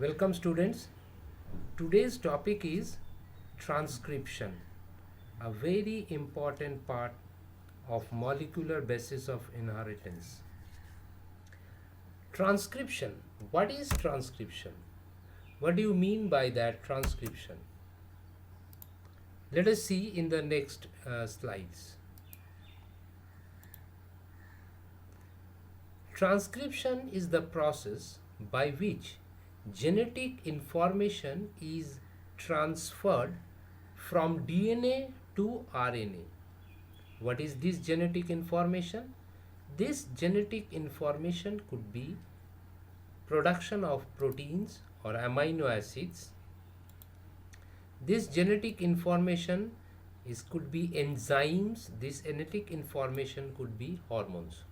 Welcome students. Today's topic is transcription, a very important part of molecular basis of inheritance. Transcription. What is transcription? What do you mean by that transcription? Let us see in the next slides. Transcription is the process by which genetic information is transferred from DNA to RNA. What is this genetic information? This genetic information could be production of proteins or amino acids. This genetic information could be enzymes. This genetic information could be hormones.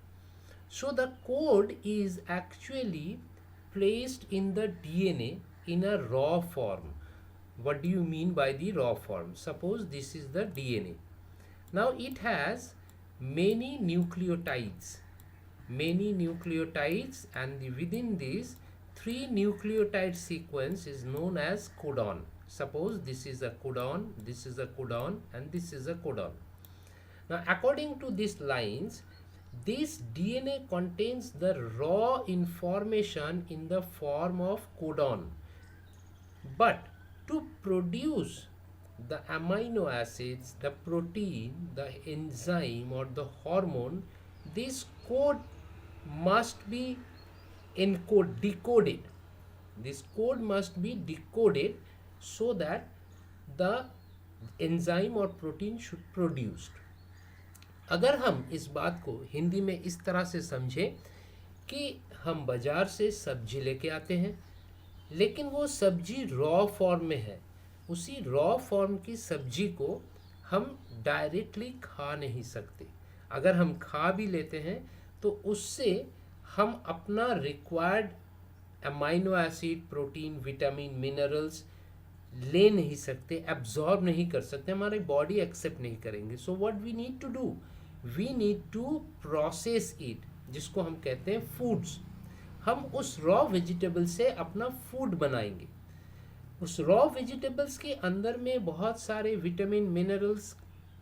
So the code is actually placed in the DNA in a raw form. What do you mean by the raw form? Suppose this is the DNA. Now it has many nucleotides, and within this 3 nucleotide sequence is known as codon. Suppose this is a codon, this is a codon, and this is a codon. Now according to these lines, this DNA contains the raw information in the form of codon. But to produce the amino acids, the protein, the enzyme or the hormone, this code must be decoded. This code must be decoded so that the enzyme or protein should produced. अगर हम इस बात को हिंदी में इस तरह से समझें कि हम बाजार से सब्जी लेके आते हैं, लेकिन वो सब्जी रॉ फॉर्म में है, उसी रॉ फॉर्म की सब्जी को हम डायरेक्टली खा नहीं सकते. अगर हम खा भी लेते हैं तो उससे हम अपना required amino acid, protein, vitamin, minerals ले नहीं सकते, एब्जॉर्ब नहीं कर सकते, हमारी बॉडी एक्सेप्ट नहीं करेंगे. So what we need to do, we need to process it, जिसको हम कहते हैं फूड्स. हम उस रॉ वेजिटेबल से अपना फूड बनाएंगे. उस रॉ वेजिटेबल्स के अंदर में बहुत सारे विटामिन, मिनरल्स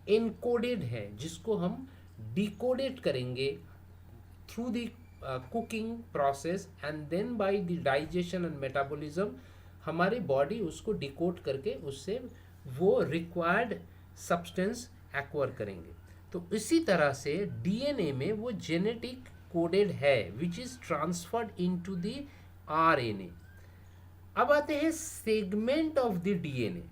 एनकोडेड है, जिसको हम डिकोडेड करेंगे through the cooking process and then by the digestion and metabolism हमारी बॉडी उसको डिकोड करके उससे वो रिक्वायर्ड सब्सटेंस एक्वायर करेंगे. तो इसी तरह से डीएनए में वो जेनेटिक कोडेड है which is transferred into the RNA. अब आते हैं segment of the DNA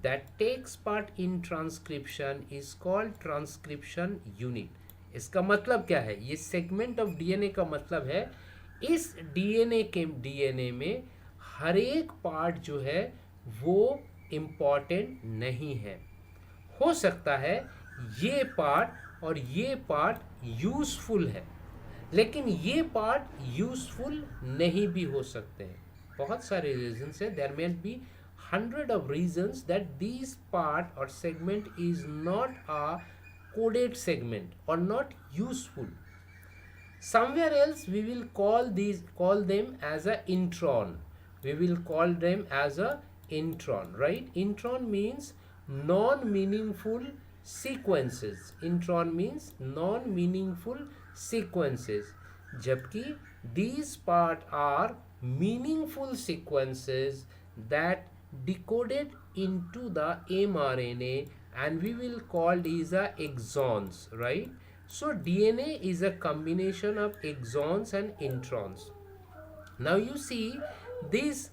that takes part in transcription is called transcription unit. इसका मतलब क्या है? ये सेगमेंट ऑफ डीएनए का मतलब है इस डीएनए में हर एक पार्ट जो है वो इम्पॉर्टेंट नहीं है. हो सकता है ये पार्ट और ये पार्ट यूजफुल है, लेकिन ये पार्ट यूजफुल नहीं भी हो सकते हैं. बहुत सारे रीजंस है. There may be 100 of reasons that this part or segment is not a coded segment or not useful. Somewhere else we will call them as a intron. We will call them as a intron, right? Intron means non-meaningful sequences. Intron means non-meaningful sequences. जबकि these part are meaningful sequences that decoded into the mRNA, and we will call these a exons, right? So DNA is a combination of exons and introns. Now you see these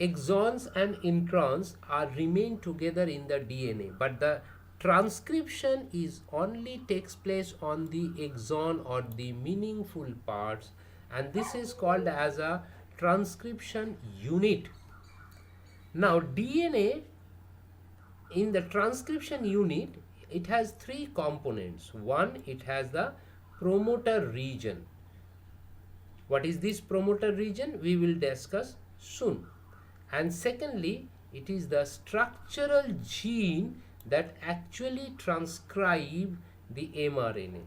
exons and introns are remain together in the DNA, but the transcription is only takes place on the exon or the meaningful parts, and this is called as a transcription unit. Now DNA in the transcription unit, it has 3 components. One, it has the promoter region. What is this promoter region? We will discuss soon. And secondly, it is the structural gene that actually transcribe the mRNA.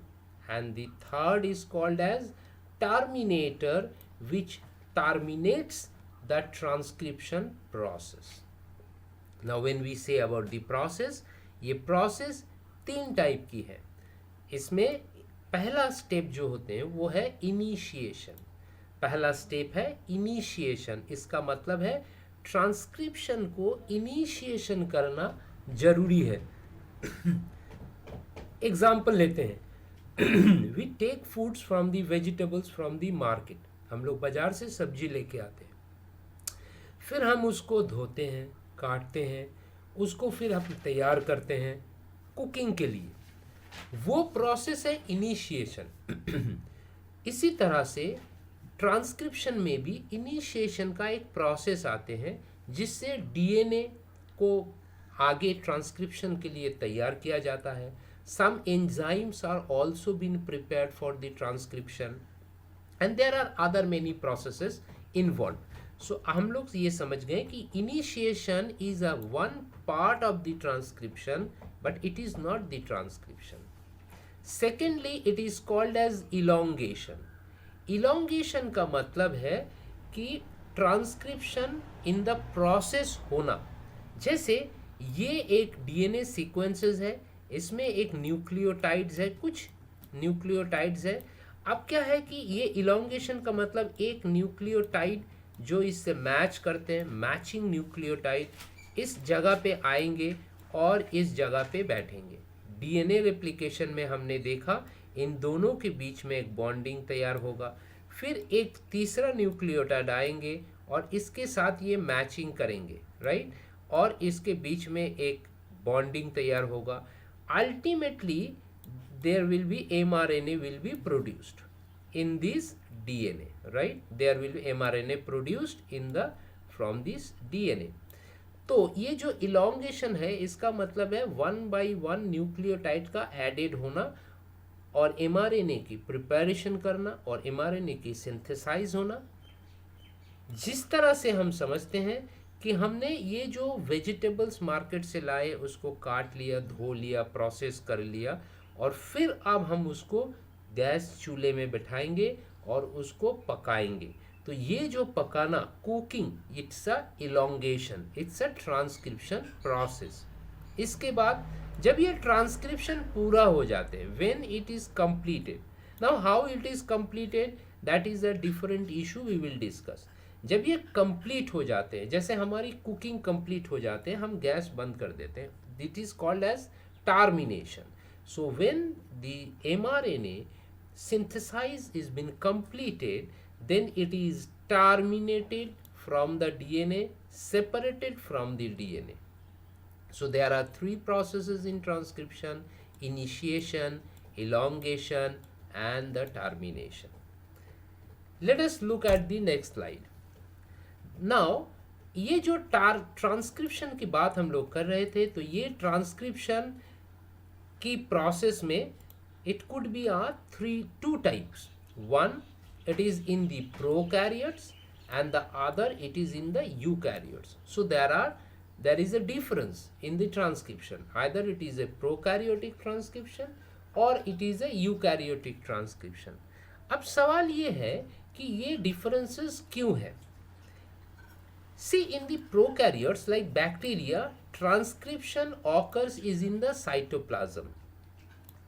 And the third is called as terminator, which terminates the transcription process. Now when we say about the process, ये process 3 type की है. इसमें पहला step जो होते हैं वो है इनिशिएशन. पहला स्टेप है इनिशिएशन. इसका मतलब है ट्रांसक्रिप्शन को इनिशिएशन करना जरूरी है. एग्जाम्पल लेते हैं. We take foods from the vegetables from the market. हम लोग बाजार से सब्जी लेके आते हैं, फिर हम उसको धोते हैं, काटते हैं, उसको फिर हम तैयार करते हैं कुकिंग के लिए. वो प्रोसेस है इनिशिएशन. इसी तरह से ट्रांसक्रिप्शन में भी इनिशिएशन का एक प्रोसेस आते हैं जिससे डीएनए को आगे ट्रांसक्रिप्शन के लिए तैयार किया जाता है. Some enzymes are also been prepared for the transcription and there are other many processes involve. So हम लोग ये समझ गए कि initiation is a one part of the transcription but it is not the transcription. Secondly it is called as elongation. Elongation का मतलब है कि ट्रांसक्रिप्शन इन द प्रोसेस होना. जैसे ये एक डीएनए सीक्वेंसेस है, इसमें एक न्यूक्लियोटाइड्स है, कुछ न्यूक्लियोटाइड्स है. अब क्या है कि ये इलोंगेशन का मतलब एक न्यूक्लियोटाइड जो इससे मैच करते हैं, मैचिंग न्यूक्लियोटाइड इस जगह पे आएंगे और इस जगह पे बैठेंगे. डीएनए रेप्लिकेशन में हमने देखा इन दोनों के बीच में एक बॉन्डिंग तैयार होगा, फिर एक तीसरा न्यूक्लियोटाइड आएंगे और इसके साथ ये मैचिंग करेंगे, राइट, और इसके बीच में एक बॉन्डिंग तैयार होगा. Ultimately there will be mRNA will be produced in this DNA, right? There will be mRNA produced in the from this DNA. तो ये जो इलोंगेशन है इसका मतलब है 1 by 1 न्यूक्लियोटाइड का एडेड होना और mRNA की प्रिपरेशन करना और mRNA की सिंथेसाइज होना. जिस तरह से हम समझते हैं कि हमने ये जो वेजिटेबल्स मार्केट से लाए उसको काट लिया, धो लिया, प्रोसेस कर लिया और फिर अब हम उसको गैस चूल्हे में बिठाएंगे और उसको पकाएंगे. तो ये जो पकाना, cooking, it's a elongation, it's a transcription process. इसके बाद जब ये ट्रांसक्रिप्शन पूरा हो जाते हैं, when it is completed, now how it is completed, that is a different issue we will discuss. जब ये कंप्लीट हो जाते हैं, जैसे हमारी कुकिंग कंप्लीट हो जाते हैं, हम गैस बंद कर देते हैं, it is called as termination. So when the mRNA synthesis is been completed, then it is terminated from the DNA, separated from the DNA. So there are 3 processes in transcription: initiation, elongation and the termination. Let us look at the next slide. Now ये जो transcription की बात हम लोग कर रहे थे, तो ये ट्रांसक्रिप्शन की प्रोसेस में it could be two types. One, it is in the prokaryotes and the other it is in the eukaryotes. So there is a difference in the transcription. Either it is a prokaryotic transcription or it is a eukaryotic transcription. अब सवाल ये है कि ये differences क्यों है? See, in the prokaryotes like bacteria, transcription occurs is in the cytoplasm,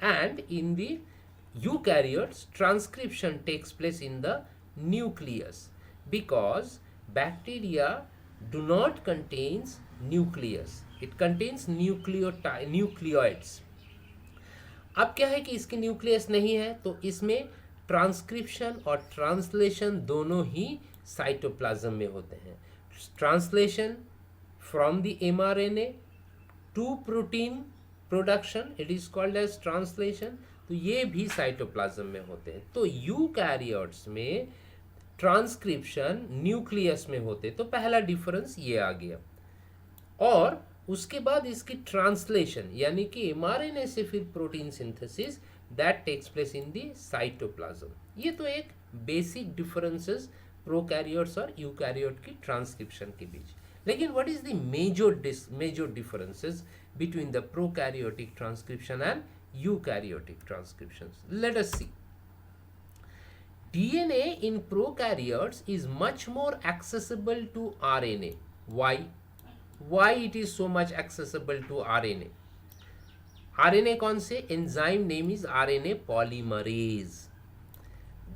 and in the eukaryotes transcription takes place in the nucleus, because bacteria do not contains nucleus, it contains nucleoids. अब क्या है कि इसके nucleus नहीं है, तो इसमें transcription और ट्रांसलेशन दोनों ही साइटोप्लाज्म में होते हैं. Translation from the mRNA to protein production, it is called as translation. तो ये भी साइटोप्लाज्म में होते हैं. तो यूकैरियोट्स में ट्रांसक्रिप्शन न्यूक्लियस में होते, तो पहला डिफरेंस ये आ गया. और उसके बाद इसकी ट्रांसलेशन यानी कि mRNA से फिर protein synthesis, that takes place in the cytoplasm. ये तो एक बेसिक डिफरेंसेस प्रोकैरियोट्स और यूकैरियोट की ट्रांसक्रिप्शन के बीच. लेकिन what is the major differences between the prokaryotic transcription and eukaryotic transcriptions? Let us see. DNA in prokaryotes is much more accessible to RNA. Why? Why it is so much accessible to RNA? RNA कौन से? Enzyme name is RNA polymerase.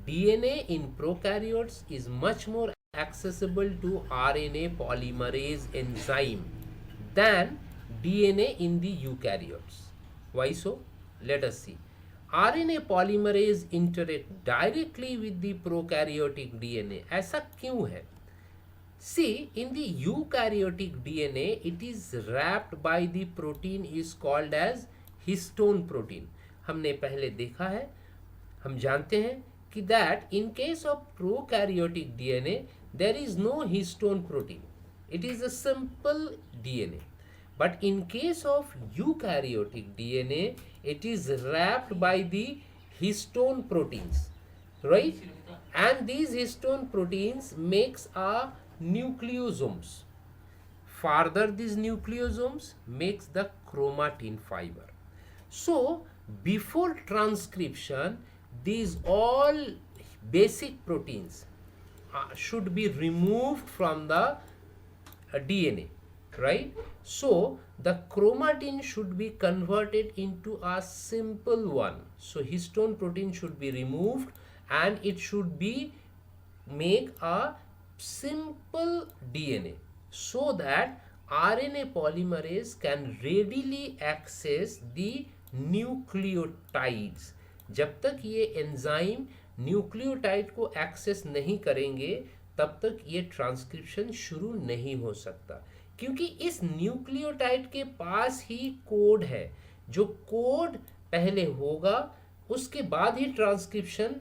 DNA in prokaryotes is much more accessible to RNA polymerase enzyme than DNA in the eukaryotes. Why so? Let us see. RNA polymerase interact directly with the prokaryotic DNA. ऐसा क्यों है? See, in the eukaryotic DNA, it is wrapped by the protein is called as histone protein. हमने पहले देखा है, हम जानते हैं कि that in case of prokaryotic DNA, there is no histone protein. It is a simple DNA. But in case of eukaryotic DNA, it is wrapped by the histone proteins, right? And these histone proteins makes a nucleosomes. Further, these nucleosomes makes the chromatin fiber. So, before transcription, these all basic proteins should be removed from the DNA, right? So the chromatin should be converted into a simple one. So histone protein should be removed and it should be make a simple DNA so that RNA polymerase can readily access the nucleotides. जब तक ये enzyme nucleotide को access नहीं करेंगे तब तक ये transcription शुरू नहीं हो सकता, क्योंकि इस न्यूक्लियोटाइड के पास ही कोड है. जो कोड पहले होगा उसके बाद ही ट्रांसक्रिप्शन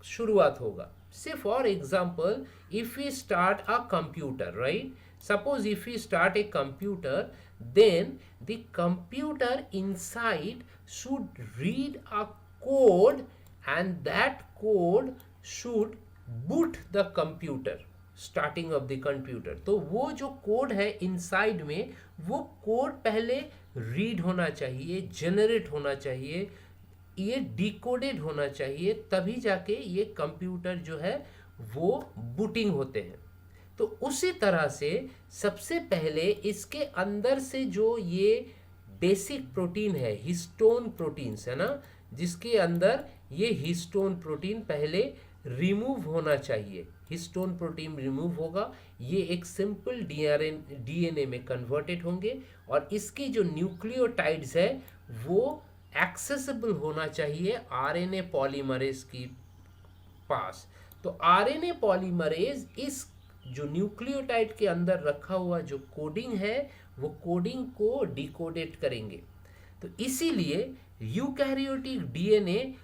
शुरुआत होगा. Say for example, if we start a computer, right? Suppose if we start a computer, then the computer inside should read a code and that code should boot the computer, starting of the computer. तो वो जो code है inside में, वो code पहले read होना चाहिए, generate होना चाहिए, ये डिकोडेड होना चाहिए, तभी जाके ये कंप्यूटर जो है वो बूटिंग होते हैं. तो उसी तरह से सबसे पहले इसके अंदर से जो ये बेसिक प्रोटीन है, हिस्टोन प्रोटीन्स है ना, जिसके अंदर ये हिस्टोन प्रोटीन पहले रिमूव होना चाहिए. हिस्टोन प्रोटीन रिमूव होगा, ये एक सिंपल डीएनए में कन्वर्टेड होंगे और इसकी जो न्यूक्लियोटाइड्स है वो एक्सेसिबल होना चाहिए आरएनए पॉलीमरेज की पास. तो आरएनए पॉलीमरेज इस जो न्यूक्लियोटाइड के अंदर रखा हुआ जो कोडिंग है वो कोडिंग को डिकोडेट करेंगे. तो इसीलिए eukaryotic DNA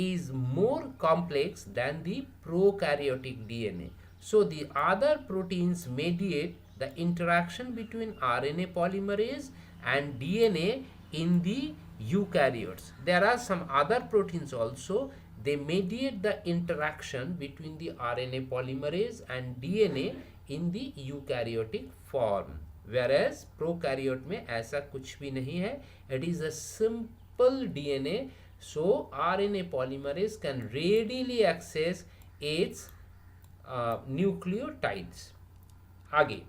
is more complex than the prokaryotic DNA. So the other proteins mediate the interaction between RNA polymerase and DNA in the eukaryotes. There are some other proteins also. They mediate the interaction between the RNA polymerase and DNA in the eukaryotic form. Whereas prokaryote में ऐसा कुछ भी नहीं है. It is a simple DNA. So RNA polymerase can readily access its nucleotides. आगे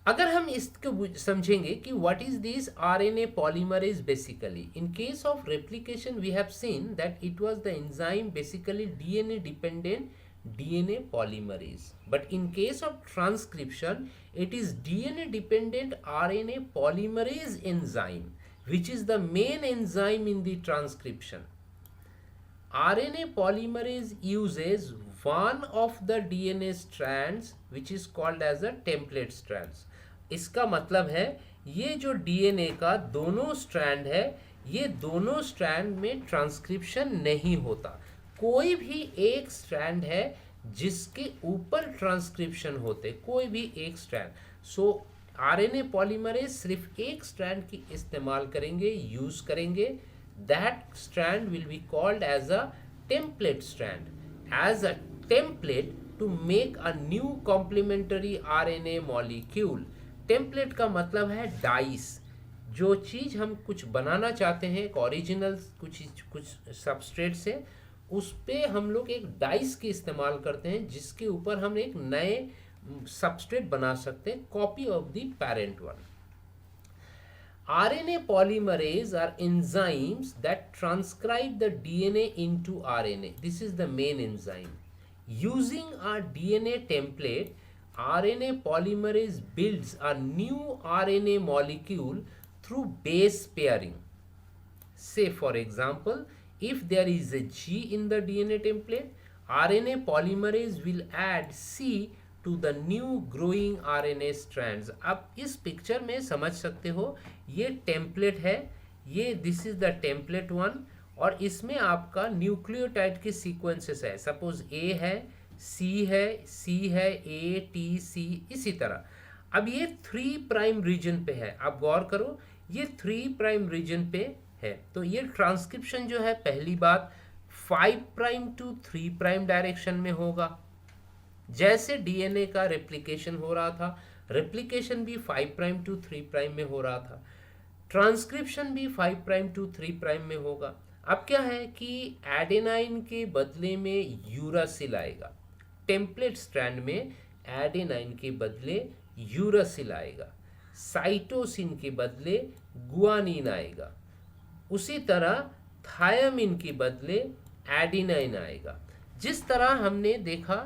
अगर हम इसको समझेंगे कि what is this RNA polymerase basically. In case of replication we have seen that it was the enzyme basically DNA dependent DNA polymerase. But in case of transcription it is DNA dependent RNA polymerase enzyme, which is the main enzyme in the transcription. RNA polymerase uses one of the DNA strands which is called as a template strands. इसका मतलब है ये जो DNA का दोनों strand है, ये दोनों स्ट्रैंड में ट्रांसक्रिप्शन नहीं होता. कोई भी एक स्ट्रैंड है जिसके ऊपर ट्रांसक्रिप्शन होते, कोई भी एक स्ट्रैंड. सो आरएनए पॉलीमरेज सिर्फ एक स्ट्रैंड की इस्तेमाल करेंगे, यूज करेंगे. That strand will be called as a template strand, as a template to make a new complementary RNA molecule. Template का मतलब है डाइस. जो चीज़ हम कुछ बनाना चाहते हैं, एक ओरिजिनल कुछ सबस्ट्रेट से, उस पे हम लोग एक डाइस के इस्तेमाल करते हैं जिसके ऊपर हम एक नए सबस्ट्रेट बना सकते हैं, copy of the parent one. RNA polymerase are enzymes that transcribe the DNA into RNA. This is the main enzyme. Using our DNA template, RNA polymerase builds a new RNA molecule through base pairing. Say for example, if there is a G in the DNA template, RNA polymerase will add C to the new growing RNA strands. अब इस picture में समझ सकते हो, ये template है, ये this is the template one, और इसमें आपका न्यूक्लियोटाइड के सीक्वेंसेस है. सपोज ए है, सी है, ए टी सी, इसी तरह. अब ये 3 प्राइम रीजन पे है. आप गौर करो, ये 3 प्राइम रीजन पे है. तो ये ट्रांसक्रिप्शन जो है, पहली बात 5 प्राइम टू 3 प्राइम डायरेक्शन में होगा. जैसे डीएनए का रेप्लिकेशन हो रहा था, रेप्लिकेशन भी 5 प्राइम टू 3 प्राइम में हो रहा था, ट्रांसक्रिप्शन भी 5 प्राइम टू 3 प्राइम में होगा. अब क्या है कि एडेनाइन के बदले में यूरासिल आएगा. टेम्पलेट स्ट्रैंड में एडेनाइन के बदले यूरासिल आएगा, साइटोसिन के बदले गुआनिन आएगा, उसी तरह थायामिन के बदले एडिनाइन आएगा. जिस तरह हमने देखा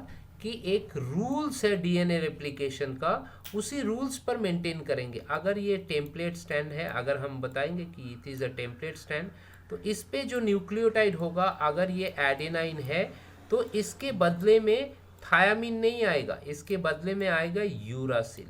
कि एक रूल्स है डीएनए रेप्लिकेशन का, उसी रूल्स पर मेंटेन करेंगे. अगर ये टेम्पलेट स्टैंड है, अगर हम बताएंगे कि it is a template stand, तो इस पे जो न्यूक्लियोटाइड होगा, अगर ये एडेनाइन है तो इसके बदले में थायामिन नहीं आएगा, इसके बदले में आएगा यूरासिल.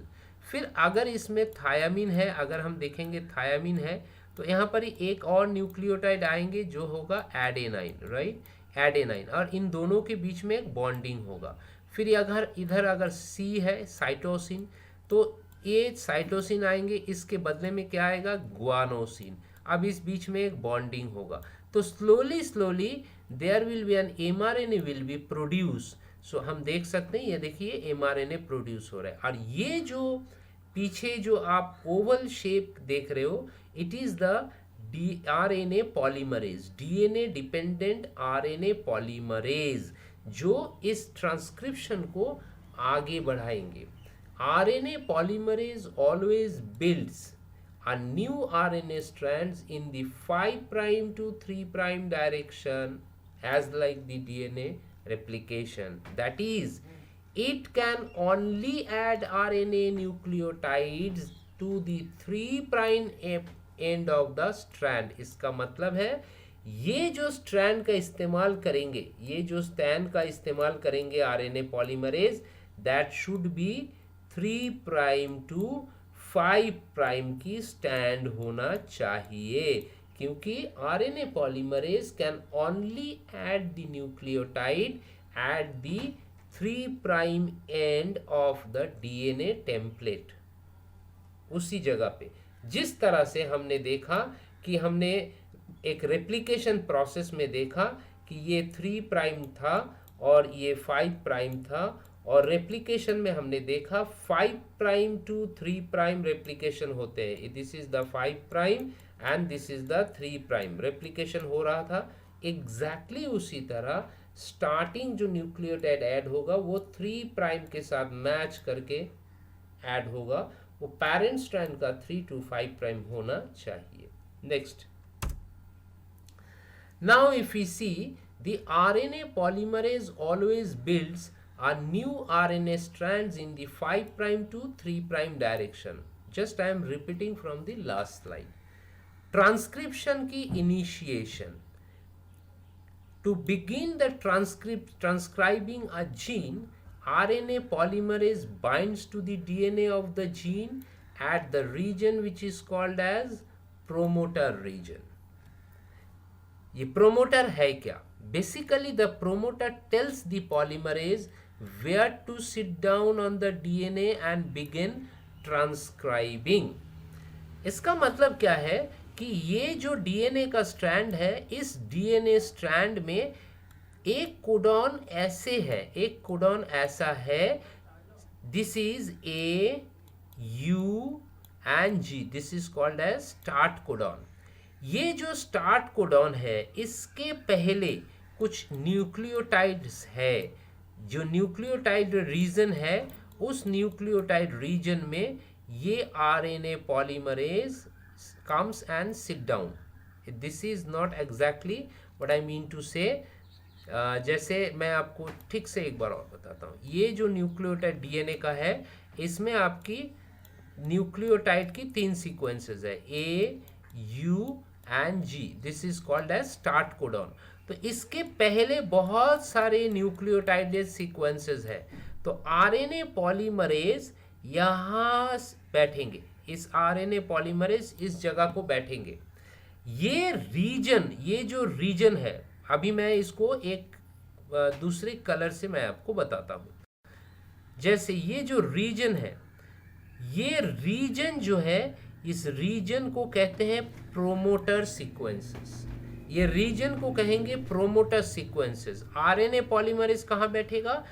फिर अगर इसमें थायामिन है, अगर हम देखेंगे थायामिन है, तो यहाँ पर एक और न्यूक्लियोटाइड आएंगे जो होगा एडेनाइन, राइट, एडेनाइन, और इन दोनों के बीच में एक बॉन्डिंग होगा. फिर इधर अगर सी है, साइटोसिन, तो ये साइटोसिन आएंगे, इसके बदले में क्या आएगा, गुआनोसिन. अब इस बीच में एक बॉन्डिंग होगा. तो slowly there will be an mRNA will be produce. So हम देख सकते हैं, ये देखिए एमआरएनए प्रोड्यूस हो रहा है. और ये जो पीछे जो आप ओवल शेप देख रहे हो, it is the RNA polymerase, DNA dependent RNA polymerase, जो इस ट्रांसक्रिप्शन को आगे बढ़ाएंगे. RNA polymerase always builds a new RNA strands in the 5 prime to 3 prime direction as like the DNA replication. That is, it can only add RNA nucleotides to the 3 prime end of the strand. इसका मतलब है ये जो strand का इस्तेमाल करेंगे, ये जो स्टैंड का इस्तेमाल करेंगे RNA polymerase, that should be 3 prime to 5 prime की स्टैंड होना चाहिए, क्योंकि RNA polymerase can only add the nucleotide at the 3 prime end of the DNA template. उसी जगह पे जिस तरह से हमने देखा कि हमने एक रेप्लिकेशन प्रोसेस में देखा कि ये 3 प्राइम था और ये 5 प्राइम था, और रेप्लिकेशन में हमने देखा 5 प्राइम टू 3 प्राइम रेप्लिकेशन होते हैं. This is the 5 prime and this is the 3 prime replication हो रहा था. एग्जैक्टली उसी तरह स्टार्टिंग जो न्यूक्लियोटाइड ऐड होगा वो 3 प्राइम के साथ मैच करके ऐड होगा. वो पेरेंट स्ट्रैंड का 3 to 5 प्राइम होना चाहिए. Next, now if we see the RNA polymerase always builds a new RNA strands in the 5 prime to 3 prime direction. Just I am repeating from the last slide. Transcription की initiation. To begin the transcribing a gene, RNA polymerase binds to the DNA of the gene at the region which is called as promoter region. ये promoter है क्या? Basically the promoter tells the polymerase where to sit down on the DNA and begin transcribing. इसका मतलब क्या है कि ये जो डीएनए का स्ट्रैंड है, इस डीएनए स्ट्रैंड में एक कोडॉन ऐसे है, एक कोडॉन ऐसा है, this is A U and G, this is called as start codon. ये जो स्टार्ट कोडॉन है, इसके पहले कुछ न्यूक्लियोटाइड्स है, जो न्यूक्लियोटाइड रीजन है उस न्यूक्लियोटाइड रीजन में ये RNA polymerase comes and sit down. This is not exactly what I mean to say. जैसे मैं आपको ठीक से एक बार और बताता हूँ, ये जो न्यूक्लियोटाइड डीएनए का है इसमें आपकी न्यूक्लियोटाइड की 3 सीक्वेंसेस है, A, U and G. This is called as start codon. तो इसके पहले बहुत सारे न्यूक्लियोटाइड सीक्वेंसेस है. तो आरएनए पॉलीमरेज यहाँ बैठेंगे, इस आरएनए पॉलीमरेज इस जगह को बैठेंगे. ये रीजन, ये जो रीजन है, अभी मैं इसको एक दूसरे कलर से मैं आपको बताता हूँ. जैसे ये जो रीजन है, ये रीजन जो है, इस रीजन को कहते हैं प्रोमोटर सीक्वेंसेस. ये रीजन को कहेंगे प्रोमोटर सीक्वेंसेस. आरएनए पॉलीमरेज कहाँ बैठेगा?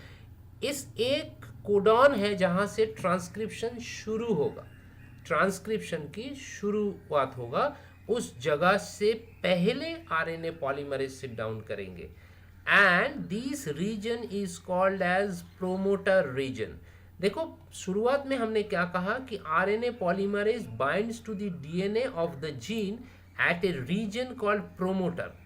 इस एक कोडॉन है जहां से ट्रांसक्रिप्शन शुरू होगा, ट्रांसक्रिप्शन की शुरुआत होगा, उस जगह से पहले आरएनए पॉलीमरेज सिट डाउन करेंगे. And this region is called as promoter region. देखो शुरुआत में हमने क्या कहा कि RNA polymerase binds to the DNA of the gene at a region called promoter.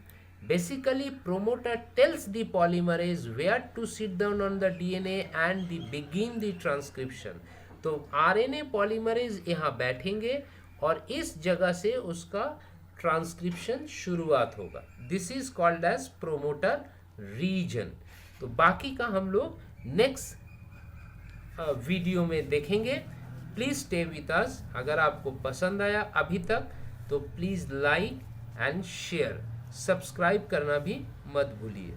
Basically, promoter tells the polymerase where to sit down on the DNA and begin the transcription. तो RNA polymerase यहाँ बैठेंगे और इस जगह से उसका transcription शुरुआत होगा. This is called as promoter region. तो बाकी का हम लोग नेक्स्ट वीडियो में देखेंगे. Please stay with us. अगर आपको पसंद आया अभी तक तो please like and share, subscribe करना भी मत भूलिए.